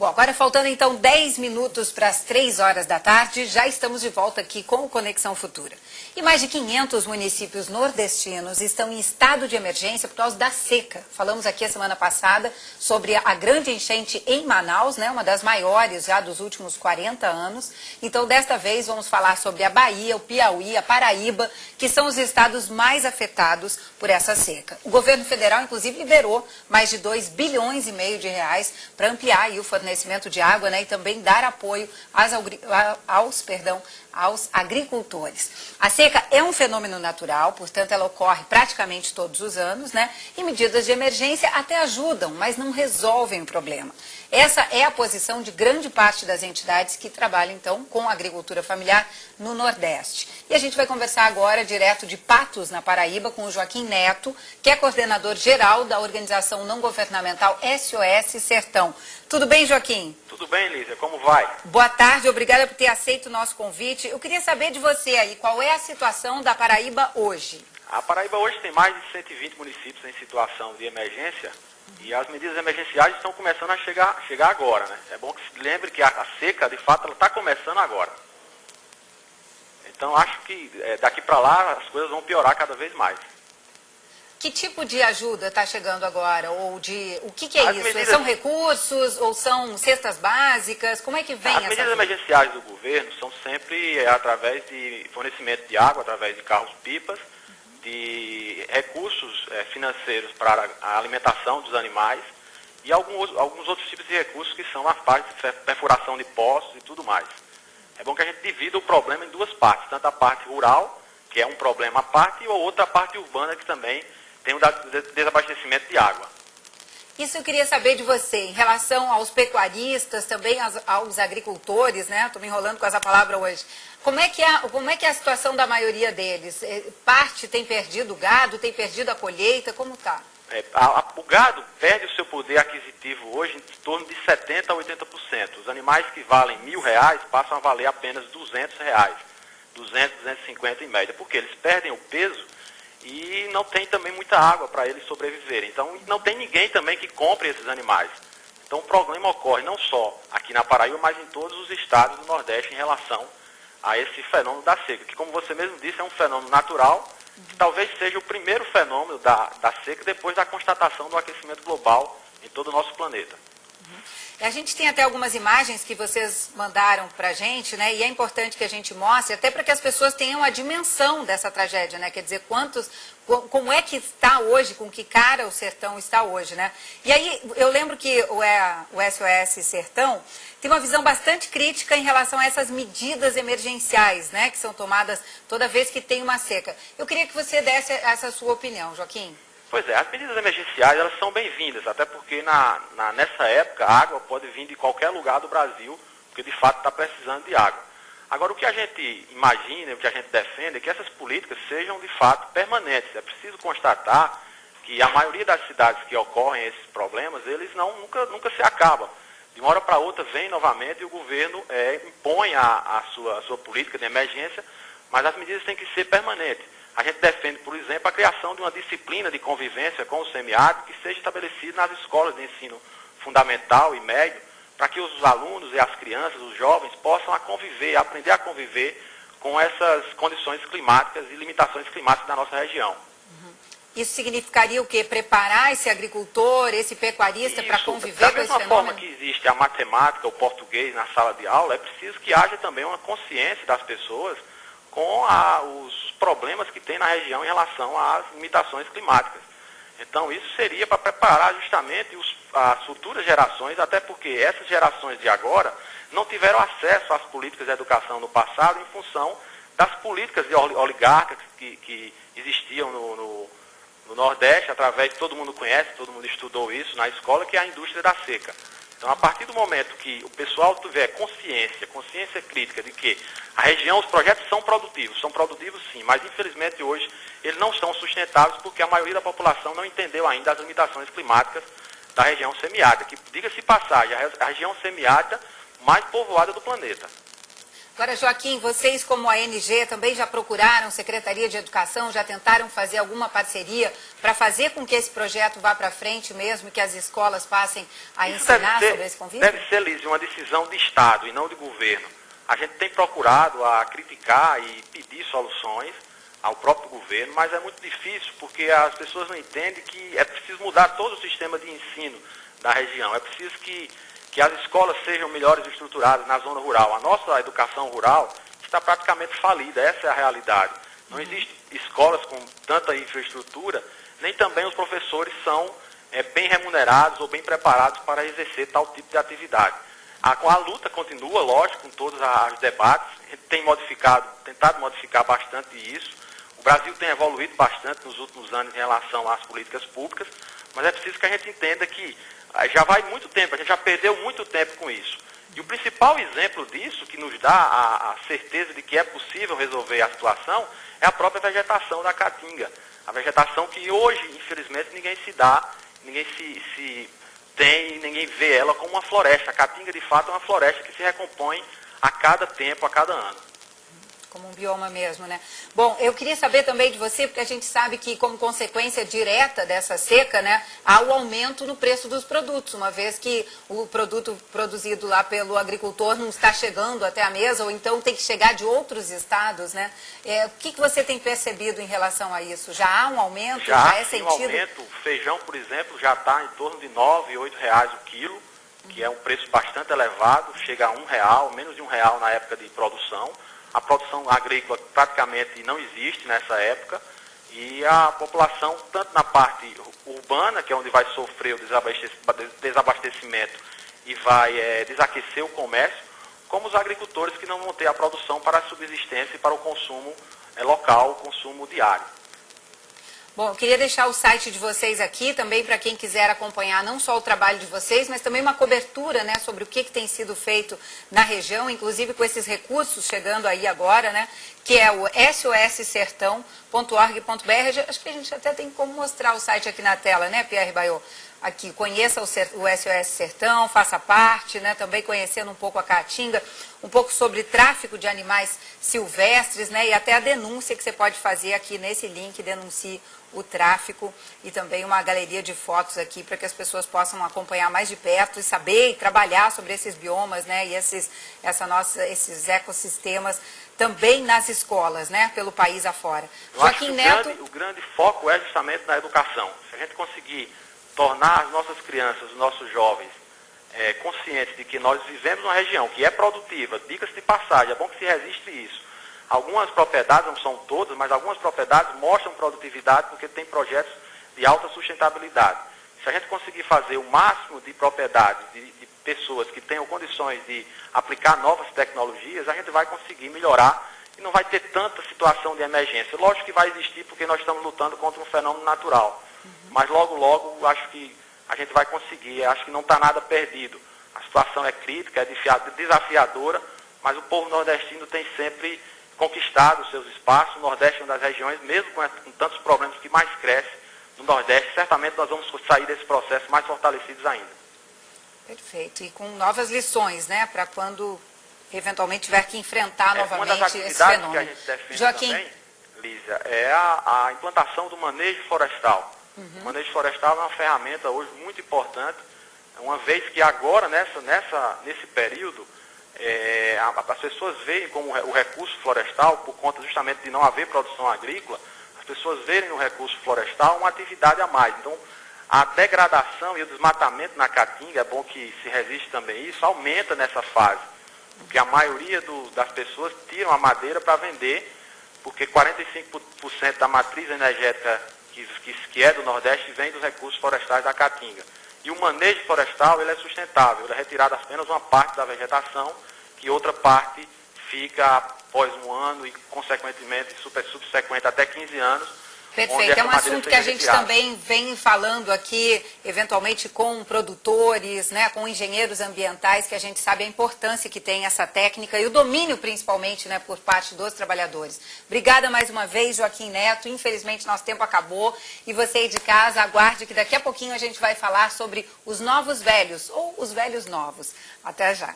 Bom, agora faltando então 10 minutos para as 3 horas da tarde, já estamos de volta aqui com o Conexão Futura. E mais de 500 municípios nordestinos estão em estado de emergência por causa da seca. Falamos aqui a semana passada sobre a grande enchente em Manaus, né, uma das maiores já dos últimos 40 anos. Então, desta vez, vamos falar sobre a Bahia, o Piauí, a Paraíba, que são os estados mais afetados por essa seca. O governo federal, inclusive, liberou mais de 2,5 bilhões de reais para ampliar aí o fornecimento de água, né, e também dar apoio aos agricultores. A seca é um fenômeno natural, portanto ela ocorre praticamente todos os anos, né? E medidas de emergência até ajudam, mas não resolvem o problema. Essa é a posição de grande parte das entidades que trabalham então com a agricultura familiar no Nordeste. E a gente vai conversar agora direto de Patos, na Paraíba, com o Joaquim Neto, que é coordenador geral da organização não governamental SOS Sertão. Tudo bem, Joaquim? Tudo bem, Lígia. Como vai? Boa tarde, obrigada por ter aceito o nosso convite. Eu queria saber de você aí, qual é a situação da Paraíba hoje? A Paraíba hoje tem mais de 120 municípios em situação de emergência e as medidas emergenciais estão começando a chegar agora, né? É bom que se lembre que a seca, de fato, ela está começando agora. Então, acho que daqui para lá as coisas vão piorar cada vez mais. Que tipo de ajuda está chegando agora? Ou o que é as isso? Medidas... São recursos ou são cestas básicas? Como é que vem essa As medidas ajuda? emergenciais do governo são sempre através de fornecimento de água, através de carros-pipas, de recursos financeiros para a alimentação dos animais e alguns outros tipos de recursos que são as partes de perfuração de poços e tudo mais. É bom que a gente divida o problema em duas partes, tanto a parte rural, que é um problema à parte, e a outra parte urbana, que também tem o desabastecimento de água. Isso eu queria saber de você, em relação aos pecuaristas, também aos agricultores, né? Estou me enrolando com essa palavra hoje. Como é que é a situação da maioria deles? Parte tem perdido o gado, tem perdido a colheita, como está? O gado perde o seu poder aquisitivo hoje em torno de 70% a 80%. Os animais que valem R$1.000 passam a valer apenas R$200, 200, 250 em média, porque eles perdem o peso e não tem também muita água para eles sobreviverem. Então, não tem ninguém também que compre esses animais. Então, o problema ocorre não só aqui na Paraíba, mas em todos os estados do Nordeste em relação a esse fenômeno da seca, que, como você mesmo disse, é um fenômeno natural, que talvez seja o primeiro fenômeno da seca depois da constatação do aquecimento global em todo o nosso planeta. A gente tem até algumas imagens que vocês mandaram para a gente, né? E é importante que a gente mostre, até para que as pessoas tenham a dimensão dessa tragédia, né? Quer dizer, como é que está hoje, com que cara o sertão está hoje, né? E aí, eu lembro que o SOS Sertão tem uma visão bastante crítica em relação a essas medidas emergenciais, né? Que são tomadas toda vez que tem uma seca. Eu queria que você desse essa sua opinião, Joaquim. Pois é, as medidas emergenciais elas são bem-vindas, até porque nessa época a água pode vir de qualquer lugar do Brasil, porque de fato está precisando de água. Agora, o que a gente imagina, o que a gente defende é que essas políticas sejam de fato permanentes. É preciso constatar que a maioria das cidades que ocorrem esses problemas, eles nunca se acabam. De uma hora para outra vem novamente e o governo impõe a sua política de emergência, mas as medidas têm que ser permanentes. A gente defende, por exemplo, a criação de uma disciplina de convivência com o semiárido que seja estabelecida nas escolas de ensino fundamental e médio, para que os alunos e as crianças, os jovens, possam aprender a conviver com essas condições climáticas e limitações climáticas da nossa região. Isso significaria o quê? Preparar esse agricultor, esse pecuarista para conviver com esse fenômeno? Da mesma forma que existe a matemática, o português na sala de aula, é preciso que haja também uma consciência das pessoas com os problemas que tem na região em relação às limitações climáticas. Então, isso seria para preparar justamente as futuras gerações, até porque essas gerações de agora não tiveram acesso às políticas de educação no passado em função das políticas de oligarcas que existiam no Nordeste, através de todo mundo conhece, todo mundo estudou isso na escola, que é a indústria da seca. Então, a partir do momento que o pessoal tiver consciência crítica de que a região, os projetos são produtivos sim, mas infelizmente hoje eles não são sustentáveis porque a maioria da população não entendeu ainda as limitações climáticas da região semiárida, que, diga-se passagem, a região semiárida mais povoada do planeta. Agora, Joaquim, vocês como ANG também já procuraram Secretaria de Educação, já tentaram fazer alguma parceria para fazer com que esse projeto vá para frente mesmo, que as escolas passem a ensinar sobre esse convívio? Deve ser, Lízia, uma decisão de Estado e não de governo. A gente tem procurado a criticar e pedir soluções ao próprio governo, mas é muito difícil porque as pessoas não entendem que é preciso mudar todo o sistema de ensino da região. É preciso que as escolas sejam melhores estruturadas na zona rural. A nossa educação rural está praticamente falida, essa é a realidade. Não existem escolas com tanta infraestrutura, nem também os professores são bem remunerados ou bem preparados para exercer tal tipo de atividade. A luta continua, lógico, com todos os debates, a gente tem tentado modificar bastante isso. O Brasil tem evoluído bastante nos últimos anos em relação às políticas públicas, mas é preciso que a gente entenda que já vai muito tempo, a gente já perdeu muito tempo com isso. E o principal exemplo disso, que nos dá a certeza de que é possível resolver a situação, é a própria vegetação da Caatinga. A vegetação que hoje, infelizmente, ninguém se dá, ninguém se tem, ninguém vê ela como uma floresta. A Caatinga, de fato, é uma floresta que se recompõe a cada tempo, a cada ano. Como um bioma mesmo, né? Bom, eu queria saber também de você, porque a gente sabe que como consequência direta dessa seca, né, há o aumento no preço dos produtos, uma vez que o produto produzido lá pelo agricultor não está chegando até a mesa, ou então tem que chegar de outros estados, né? O que você tem percebido em relação a isso? Já há um aumento? Já é sentido? Um aumento. O feijão, por exemplo, já está em torno de R$ 9, R$ 8 o quilo, que é um preço bastante elevado, chega a R$ 1, menos de R$ 1 na época de produção. A produção agrícola praticamente não existe nessa época e a população, tanto na parte urbana, que é onde vai sofrer o desabastecimento e vai desaquecer o comércio, como os agricultores que não vão ter a produção para a subsistência e para o consumo local, o consumo diário. Bom, eu queria deixar o site de vocês aqui também para quem quiser acompanhar não só o trabalho de vocês, mas também uma cobertura, né, sobre o que tem sido feito na região, inclusive com esses recursos chegando aí agora, né, que é o sossertão.org.br. Acho que a gente até tem como mostrar o site aqui na tela, né, Pierre Bayot? Aqui, conheça o SOS Sertão, faça parte, né, também conhecendo um pouco a Caatinga, um pouco sobre tráfico de animais silvestres, né, e até a denúncia que você pode fazer aqui nesse link, denuncie o tráfico, e também uma galeria de fotos aqui para que as pessoas possam acompanhar mais de perto e saber e trabalhar sobre esses biomas, né, e esses ecossistemas também nas escolas, né, pelo país afora. Joaquim Neto... O grande foco é justamente na educação. Se a gente conseguir tornar as nossas crianças, os nossos jovens, conscientes de que nós vivemos uma região que é produtiva, diga-se de passagem, é bom que se registre isso. Algumas propriedades, não são todas, mas algumas propriedades mostram produtividade porque tem projetos de alta sustentabilidade. Se a gente conseguir fazer o máximo de propriedades, de pessoas que tenham condições de aplicar novas tecnologias, a gente vai conseguir melhorar e não vai ter tanta situação de emergência. Lógico que vai existir porque nós estamos lutando contra um fenômeno natural. Mas logo, logo, acho que a gente vai conseguir. Acho que não está nada perdido. A situação é crítica, é desafiadora, mas o povo nordestino tem sempre conquistado os seus espaços. O Nordeste é uma das regiões, mesmo com tantos problemas que mais cresce no Nordeste, certamente nós vamos sair desse processo mais fortalecidos ainda. Perfeito. E com novas lições, né, para quando eventualmente tiver que enfrentar novamente esse fenômeno. Que a gente defende também, Lízia, é a implantação do manejo florestal. O manejo florestal é uma ferramenta hoje muito importante, uma vez que agora, nesse período, as pessoas veem como o recurso florestal, por conta justamente de não haver produção agrícola, as pessoas verem no recurso florestal uma atividade a mais. Então, a degradação e o desmatamento na Caatinga, é bom que se resiste também isso, aumenta nessa fase. Porque a maioria das pessoas tiram a madeira para vender, porque 45% da matriz energética que é do Nordeste vem dos recursos florestais da Caatinga. E o manejo florestal ele é sustentável, ele é retirado apenas uma parte da vegetação, que outra parte fica após um ano e, consequentemente, subsequente até 15 anos. Perfeito, é um assunto que a gente também vem falando aqui, eventualmente com produtores, né, com engenheiros ambientais, que a gente sabe a importância que tem essa técnica e o domínio, principalmente, né, por parte dos trabalhadores. Obrigada mais uma vez, Joaquim Neto. Infelizmente, nosso tempo acabou e você aí de casa, aguarde que daqui a pouquinho a gente vai falar sobre os novos velhos ou os velhos novos. Até já.